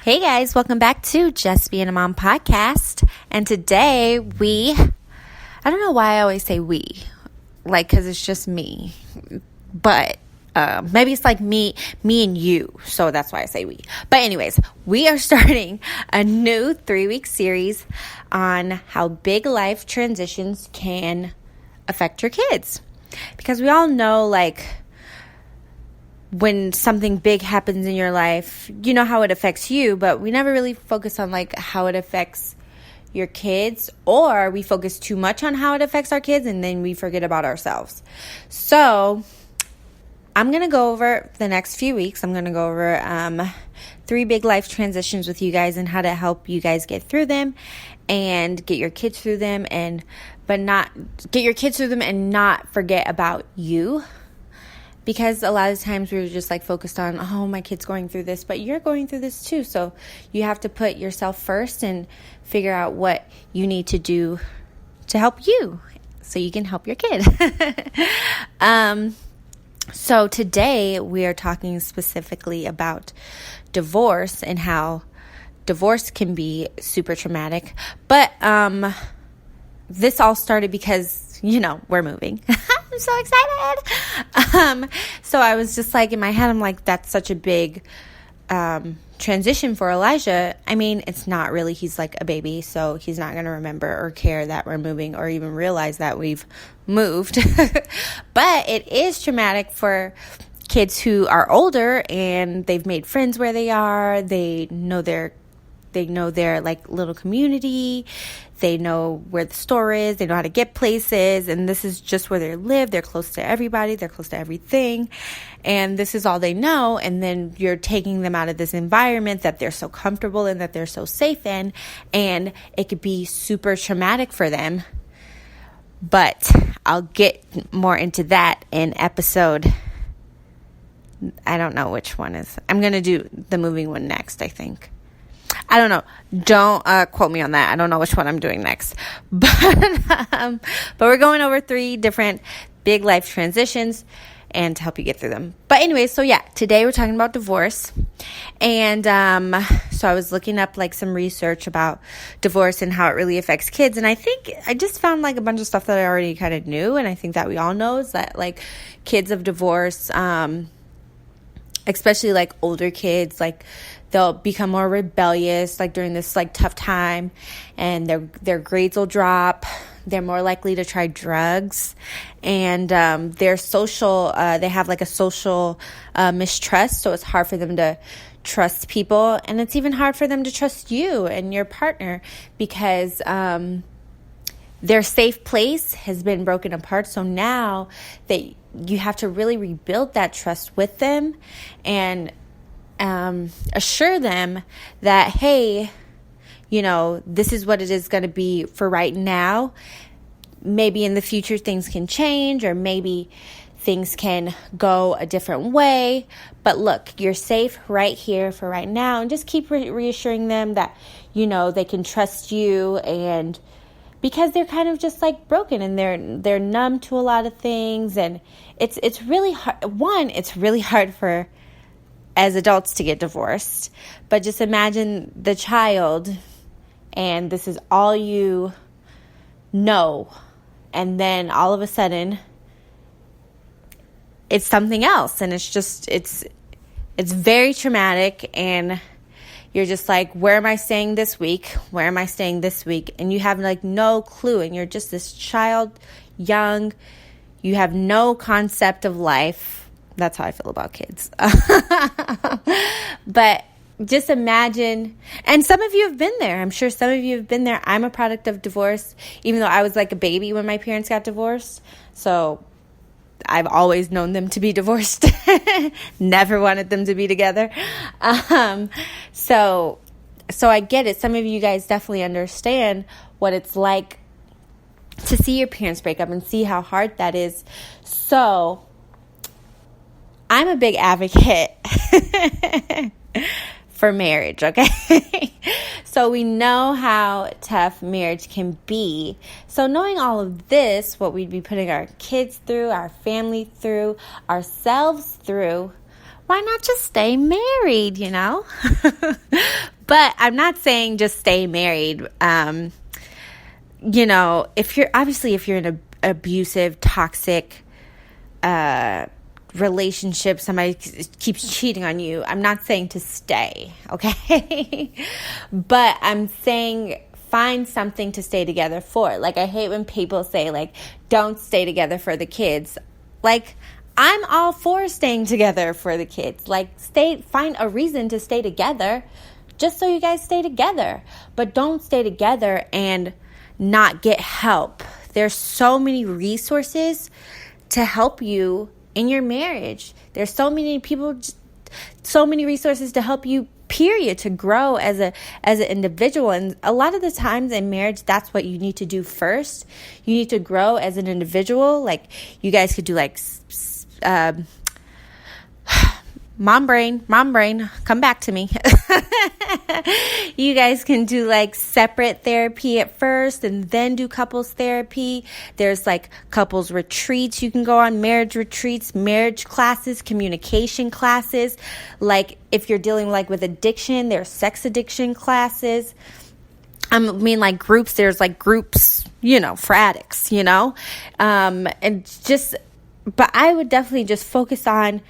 Hey guys, welcome back to Just Being a Mom podcast. And today I don't know why I always say we, because it's just me. But maybe it's like me and you. So that's why I say we. But anyways, we are starting a new 3-week series on how big life transitions can affect your kids. Because we all know, when something big happens in your life, you know how it affects you, but we never really focus on how it affects your kids, or we focus too much on how it affects our kids and then we forget about ourselves. So I'm going to go over the next few weeks. I'm going to go over 3 big life transitions with you guys and how to help you guys get through them and get your kids through them and not forget about you. Because a lot of times we're just focused on, oh, my kid's going through this, but you're going through this too. So you have to put yourself first and figure out what you need to do to help you so you can help your kid. So today we are talking specifically about divorce and how divorce can be super traumatic. But this all started because, we're moving. I'm so excited. So I was just in my head, I'm that's such a big transition for Elijah. I mean, it's not really. He's a baby, so he's not going to remember or care that we're moving or even realize that we've moved. But it is traumatic for kids who are older and they've made friends where they are. They know their little community. They know where the store is. They know how to get places. And this is just where they live. They're close to everybody. They're close to everything. And this is all they know. And then you're taking them out of this environment that they're so comfortable in, that they're so safe in. And it could be super traumatic for them. But I'll get more into that in episode. I don't know which one is. I'm going to do the moving one next, I think. I don't know. Don't quote me on that. I don't know which one I'm doing next. But we're going over 3 different big life transitions and to help you get through them. But anyway, so today we're talking about divorce. And so I was looking up some research about divorce and how it really affects kids. And I think I just found a bunch of stuff that I already kind of knew. And I think that we all know is that kids of divorce, especially older kids, they'll become more rebellious during this tough time, and their grades will drop. They're more likely to try drugs, and their social they have a social mistrust, so it's hard for them to trust people, and it's even hard for them to trust you and your partner because their safe place has been broken apart. So now that you have to really rebuild that trust with them and assure them that, hey, this is what it is going to be for right now. Maybe in the future things can change, or maybe things can go a different way. But look, you're safe right here for right now. And just keep reassuring them that, they can trust you, and because they're kind of just broken and they're numb to a lot of things. And it's really hard. It's really hard for as adults to get divorced, but just imagine the child and this is all you know, and then all of a sudden it's something else, and it's very traumatic, and you're just where am I staying this week? Where am I staying this week? And you have no clue, and you're just this child, young, you have no concept of life. That's how I feel about kids. But just imagine, and some of you have been there. I'm sure some of you have been there. I'm a product of divorce, even though I was a baby when my parents got divorced. So I've always known them to be divorced. Never wanted them to be together. So I get it. Some of you guys definitely understand what it's like to see your parents break up and see how hard that is. So I'm a big advocate for marriage, okay? So we know how tough marriage can be. So knowing all of this, what we'd be putting our kids through, our family through, ourselves through, why not just stay married, But I'm not saying just stay married. If you're in an abusive, toxic relationship, somebody keeps cheating on you, I'm not saying to stay, okay? But I'm saying find something to stay together for. Like, I hate when people say, like, don't stay together for the kids. Like, I'm all for staying together for the kids. Like, find a reason to stay together just so you guys stay together. But don't stay together and not get help. There's so many resources to help you in your marriage. There's so many people, so many resources to help you, period, to grow as an individual. And a lot of the times in marriage, that's what you need to do first. You need to grow as an individual. Like, you guys could do like mom brain, come back to me. You guys can do like separate therapy at first and then do couples therapy. There's like couples retreats you can go on, marriage retreats, marriage classes, communication classes. Like, if you're dealing like with addiction, there's sex addiction classes. I mean, like groups, there's like groups, for addicts, but I would definitely just focus on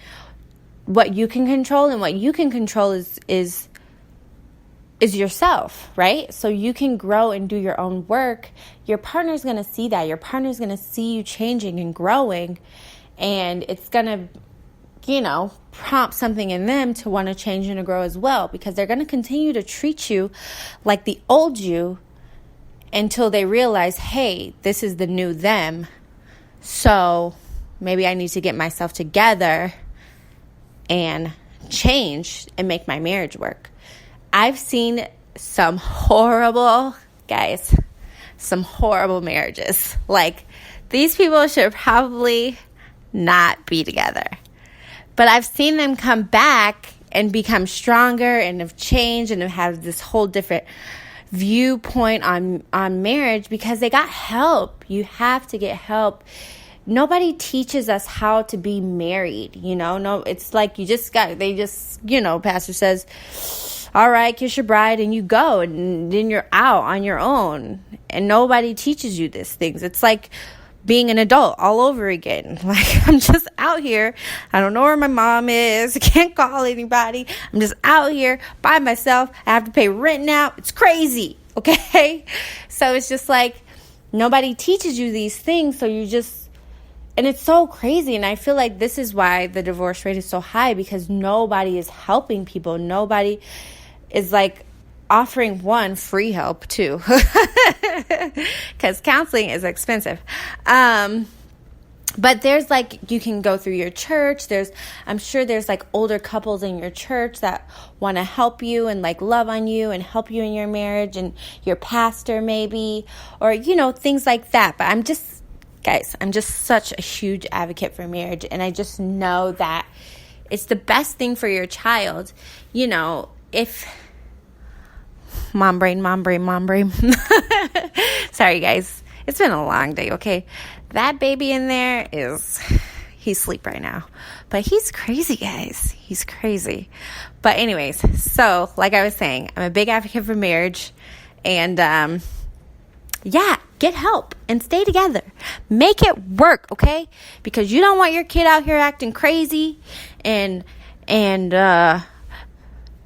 what you can control, and what you can control is yourself, right? So you can grow and do your own work. Your partner's going to see that. Your partner's going to see you changing and growing, and it's going to, prompt something in them to want to change and to grow as well, because they're going to continue to treat you like the old you until they realize, hey, this is the new them. So maybe I need to get myself together and change and make my marriage work. I've seen some horrible marriages. Like, these people should probably not be together. But I've seen them come back and become stronger and have changed and have this whole different viewpoint on marriage because they got help. You have to get help. Nobody teaches us how to be married, No, it's like pastor says, all right, kiss your bride, and you go, and then you're out on your own. And nobody teaches you these things. It's like being an adult all over again. Like, I'm just out here. I don't know where my mom is. I can't call anybody. I'm just out here by myself. I have to pay rent now. It's crazy, okay? So it's just like nobody teaches you these things, so you just... And it's so crazy, and I feel like this is why the divorce rate is so high, because nobody is helping people. Nobody is, like, offering, one, free help, too, because counseling is expensive. But there's, like, you can go through your church. I'm sure there's, like, older couples in your church that want to help you and, like, love on you and help you in your marriage, and your pastor maybe, or, things like that. But I'm just such a huge advocate for marriage, and I just know that it's the best thing for your child. If mom brain. Sorry, guys. It's been a long day, okay? That baby in there he's asleep right now. But he's crazy, guys. He's crazy. But anyways, so like I was saying, I'm a big advocate for marriage, and get help and stay together. Make it work, okay? Because you don't want your kid out here acting crazy and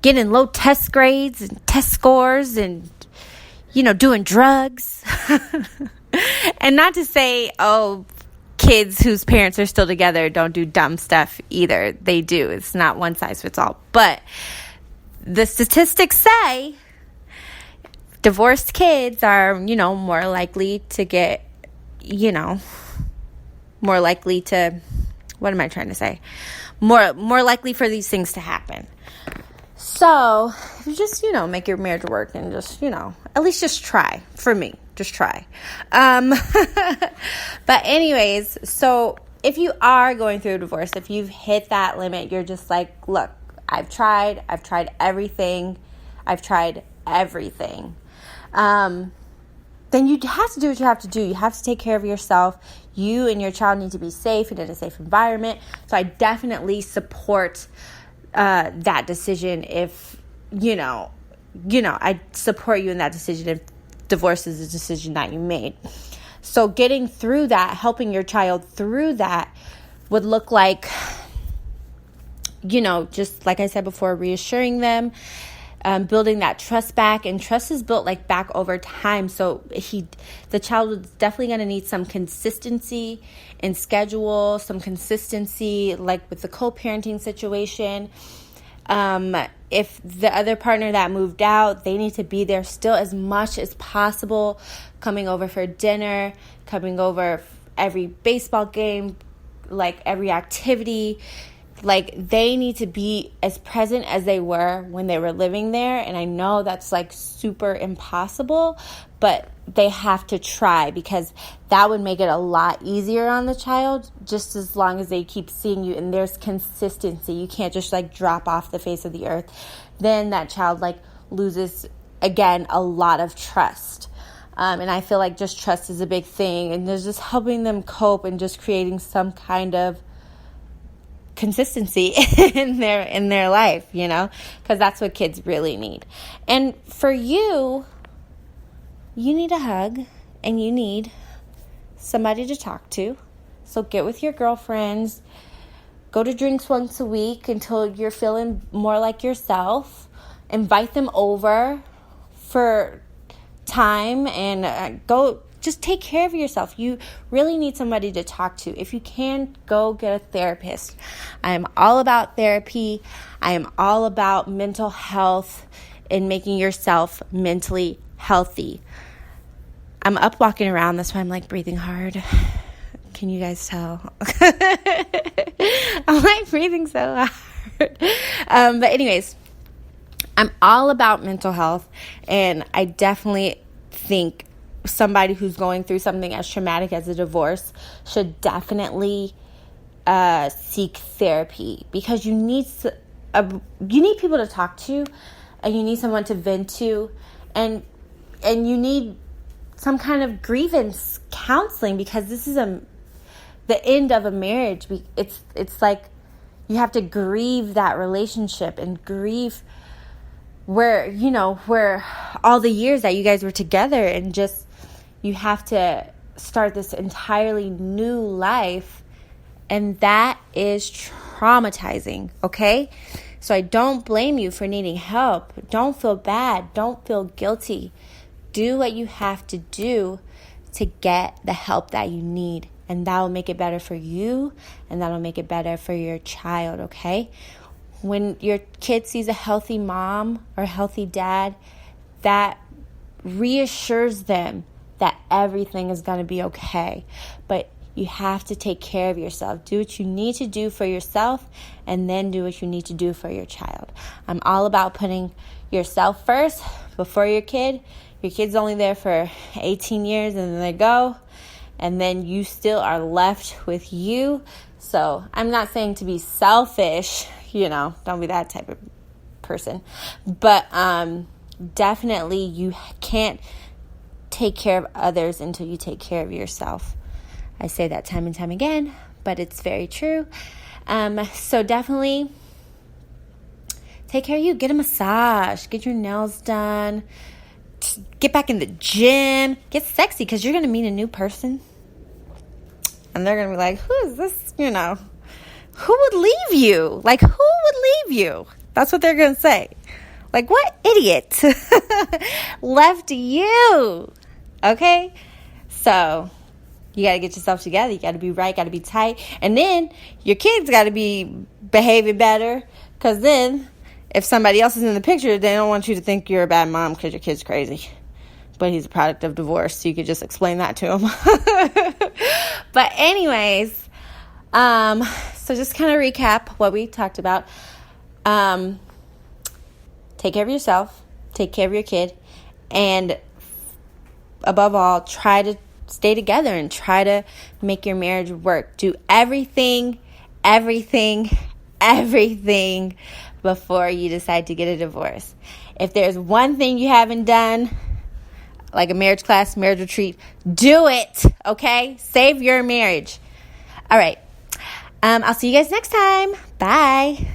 getting low test grades and test scores and, doing drugs. And not to say, kids whose parents are still together don't do dumb stuff either. They do. It's not one size fits all. But the statistics say divorced kids are, more likely to get, more likely to, what am I trying to say? More likely for these things to happen. So, just, make your marriage work and just, at least just try. For me, just try. But anyways, so if you are going through a divorce, if you've hit that limit, you're just like, look, I've tried everything. Then you have to do what you have to do. You have to take care of yourself. You and your child need to be safe and in a safe environment. So I definitely support that decision if, I support you in that decision if divorce is a decision that you made. So getting through that, helping your child through that would look like, just like I said before, reassuring them, building that trust back. And trust is built back over time. So the child is definitely going to need some consistency in schedule, some consistency with the co-parenting situation. If the other partner that moved out, they need to be there still as much as possible, coming over for dinner, coming over every baseball game, every activity. They need to be as present as they were when they were living there. And I know that's super impossible, but they have to try, because that would make it a lot easier on the child, just as long as they keep seeing you and there's consistency. You can't just drop off the face of the earth. Then that child loses, again, a lot of trust. And I feel just trust is a big thing, and there's just helping them cope and just creating some kind of consistency in their life, because that's what kids really need. And for you need a hug, and you need somebody to talk to. So get with your girlfriends, go to drinks once a week until you're feeling more like yourself. Invite them over for time, and go just take care of yourself. You really need somebody to talk to. If you can, go get a therapist. I am all about therapy. I am all about mental health and making yourself mentally healthy. I'm up walking around. That's why I'm breathing hard. Can you guys tell? I'm breathing so hard. But anyways, I'm all about mental health, and I definitely think somebody who's going through something as traumatic as a divorce should definitely seek therapy, because you need people to talk to, and you need someone to vent to, and you need some kind of grievance counseling, because this is the end of a marriage. It's you have to grieve that relationship and grieve where all the years that you guys were together, and just you have to start this entirely new life, and that is traumatizing, okay? So I don't blame you for needing help. Don't feel bad. Don't feel guilty. Do what you have to do to get the help that you need, and that will make it better for you, and that will make it better for your child, okay? When your kid sees a healthy mom or a healthy dad, that reassures them that everything is going to be okay. But you have to take care of yourself. Do what you need to do for yourself, and then do what you need to do for your child. I'm all about putting yourself first before your kid. Your kid's only there for 18 years, and then they go, and then you still are left with you. So I'm not saying to be selfish, don't be that type of person. But definitely you can't take care of others until you take care of yourself. I say that time and time again, but it's very true. So definitely take care of you. Get a massage. Get your nails done. Get back in the gym. Get sexy, because you're going to meet a new person. And they're going to be like, who is this, who would leave you? Who would leave you? That's what they're going to say. What idiot left you? Okay? So you got to get yourself together. You got to be right, got to be tight. And then your kids got to be behaving better, because then if somebody else is in the picture, they don't want you to think you're a bad mom because your kid's crazy. But he's a product of divorce, so you could just explain that to him. But anyways, so just kind of recap what we talked about. Take care of yourself. Take care of your kid. And above all, try to stay together and try to make your marriage work. Do everything before you decide to get a divorce. If there's one thing you haven't done, like a marriage class, marriage retreat, do it, okay? Save your marriage. All right. I'll see you guys next time. Bye.